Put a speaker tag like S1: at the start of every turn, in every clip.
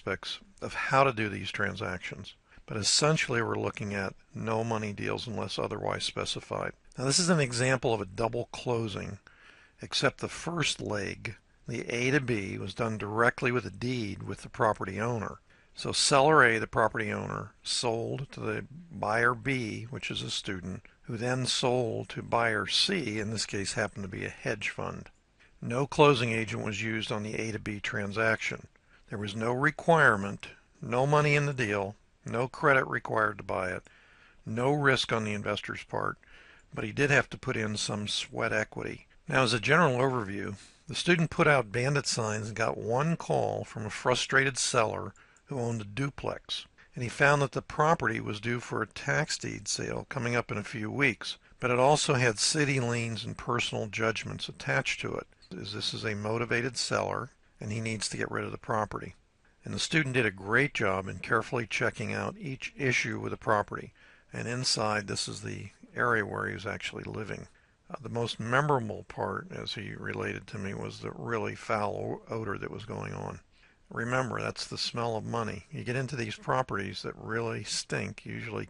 S1: aspects of how to do these transactions. But essentially we're looking at no money deals unless otherwise specified. Now this is an example of a double closing, except the first leg, the A to B, was done directly with a deed with the property owner. So seller A, the property owner, sold to the buyer B, which is a student, who then sold to buyer C, in this case happened to be a hedge fund. No closing agent was used on the A to B transaction. There was no requirement, no money in the deal, no credit required to buy it, no risk on the investor's part, but he did have to put in some sweat equity. Now, as a general overview, the student put out bandit signs and got one call from a frustrated seller who owned a duplex, and he found that the property was due for a tax deed sale coming up in a few weeks, but it also had city liens and personal judgments attached to it. This is a motivated seller, and he needs to get rid of the property. And the student did a great job in carefully checking out each issue with the property, and inside this is the area where he was actually living. The most memorable part, as he related to me, was the really foul odor that was going on. Remember, that's the smell of money. You get into these properties that really stink, usually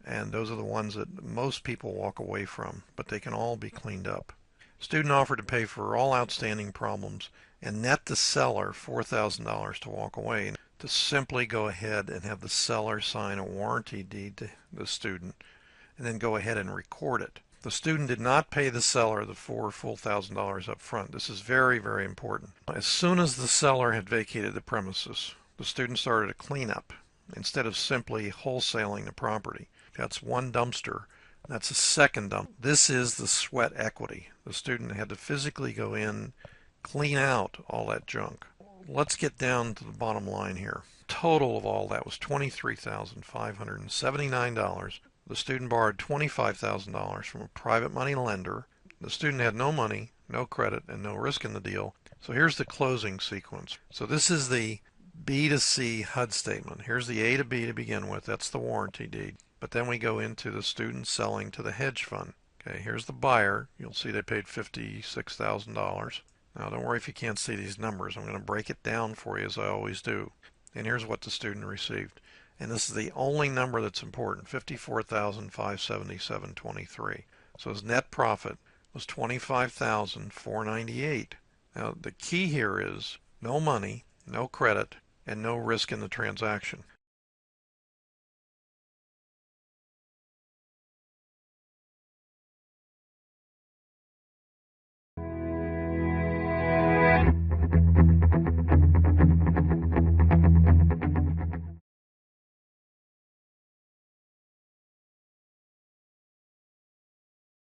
S1: and those are the ones that most people walk away from, but they can all be cleaned up. Student offered to pay for all outstanding problems and net the seller $4,000 to walk away, and to simply go ahead and have the seller sign a warranty deed to the student and then go ahead and record it. The student did not pay the seller the full $1,000 up front. This is very, very important. As soon as the seller had vacated the premises, the student started a cleanup instead of simply wholesaling the property. That's one dumpster. That's a second dump. This is the sweat equity. The student had to physically go in, clean out all that junk. Let's get down to the bottom line here. Total of all that was $23,579. The student borrowed $25,000 from a private money lender. The student had no money, no credit, and no risk in the deal. So here's the closing sequence. So this is the B to C HUD statement. Here's the A to B to begin with. That's the warranty deed. But then we go into the student selling to the hedge fund. Okay, here's the buyer. You'll see they paid $56,000. Now don't worry if you can't see these numbers. I'm going to break it down for you as I always do. And here's what the student received. And this is the only number that's important, $54,577.23. So his net profit was $25,498. Now the key here is no money, no credit, and no risk in the transaction.